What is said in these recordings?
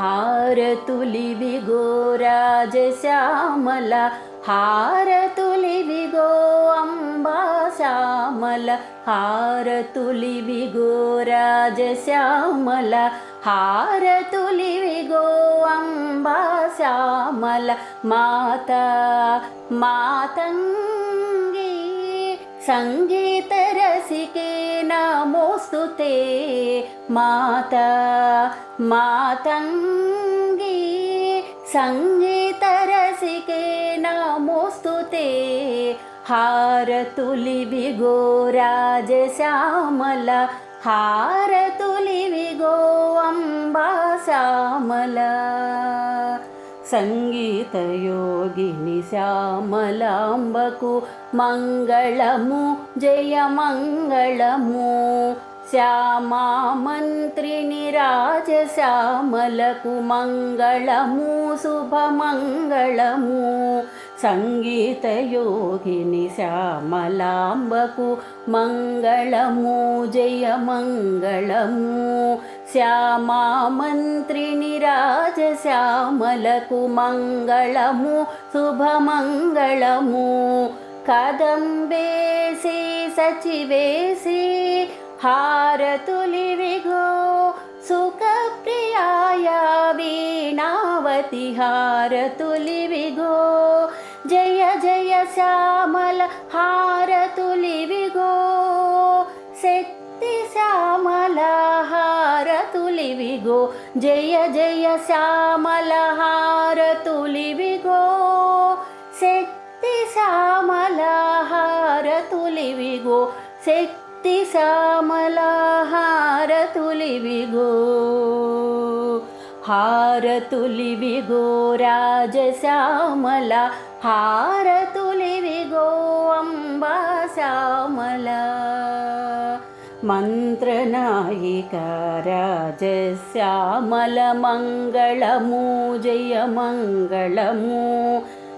हारतुलिविगो राजश्यामल हारतुलिविगो अम्बा श्यामल हारतुलिविगो राजश्यामल हारतुलिविगो अम्बा श्यामल माता मातंगी संगीत रसिके नमोस्तुते माता मातंगी संगीत रसिके नमोस्तुते हारतुलिविगो राजश्यामल हारतुलिविगो अम्बा श्यामल संगीतयोगिनि श्यामलाम्बकु मंगलमु जय मंगलमु श्यामा मंत्रिणि राजश्यामलकु मंगलमु शुभमंगलमु संगीतयोगिनि श्यामलाम्बकु मंगलमु जय मंगलमु श्यामा मंत्रिणि राजश्यामलकु मंगलमु शुभमंगलमु कदम्बेसि सचिवेसि हारतुलिविगो सुखप्रियाय वीणावति हारतुलिविगो जय जय श्यामल हारतुलिविगो शक्ति श्यामल हारतुलिविगो जय जय श्यामल हारतुलिविगो शक्ति श्यामल हारतुलिविगो शक्ति श्यामल हारतुलिविगो हारतुलिविगो राजश्यामल हारतुलिविगो अम्बा श्यामल मंत्रनायिका राजश्यामल मंगलमु जय मंगलमु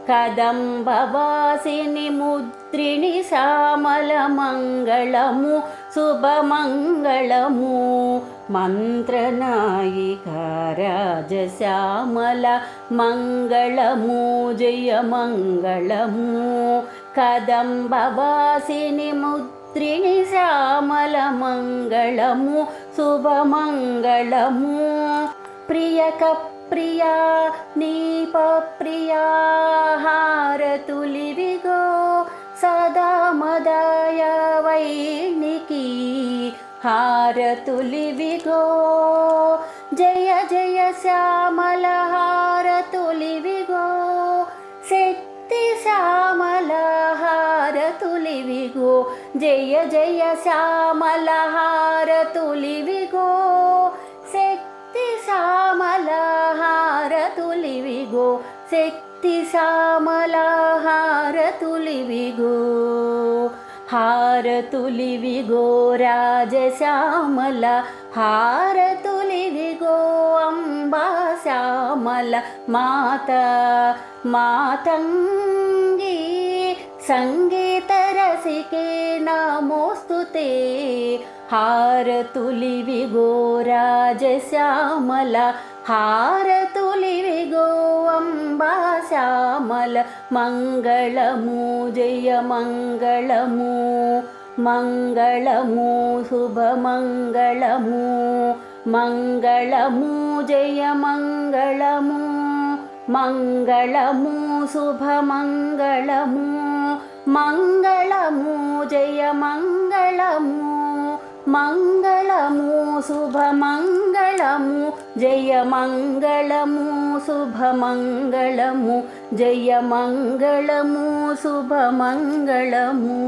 कदम्बवासिनि मुद्रिणि श्यामल मंगलमु शुभमंगलमु मंत्रनायिका राजश्यामल मंगलमु जय मंगलमु कदम्बवासिनि मुद्रिणि श्यामल मंगलमु शुभमंगलमु प्रिया नीप प्रिया हारतुलिविगो सदा मदाय वैनिकी हारतुलिविगो जय जय श्यामल हारतुलिविगो शक्ति श्यामल हारतुलिविगो जय जय श्यामल हारतुलिविगो शक्ति श्यामल हारतुलिविगो शक्ति श्यामल हारतुलिविगो हारतुलिविगो राजश्यामल हारतुलिविगो अम्बा श्यामल माता मातंगी संगीत रसिके नमोस्तुते हारतुलिविगो राजश्यामल हारतुलिविगो अम्बा श्यामल मंगलमु जय मंगलमु मंगलमु शुभमंगलमु मंगलमु जय मंगलमु मंगलमु शुभमंगलमु मंगलमु जय मंगलमु मंगलमु शुभमंगलमु जय मंगलमु शुभमंगलमु जय मंगलमु शुभमंगलमु।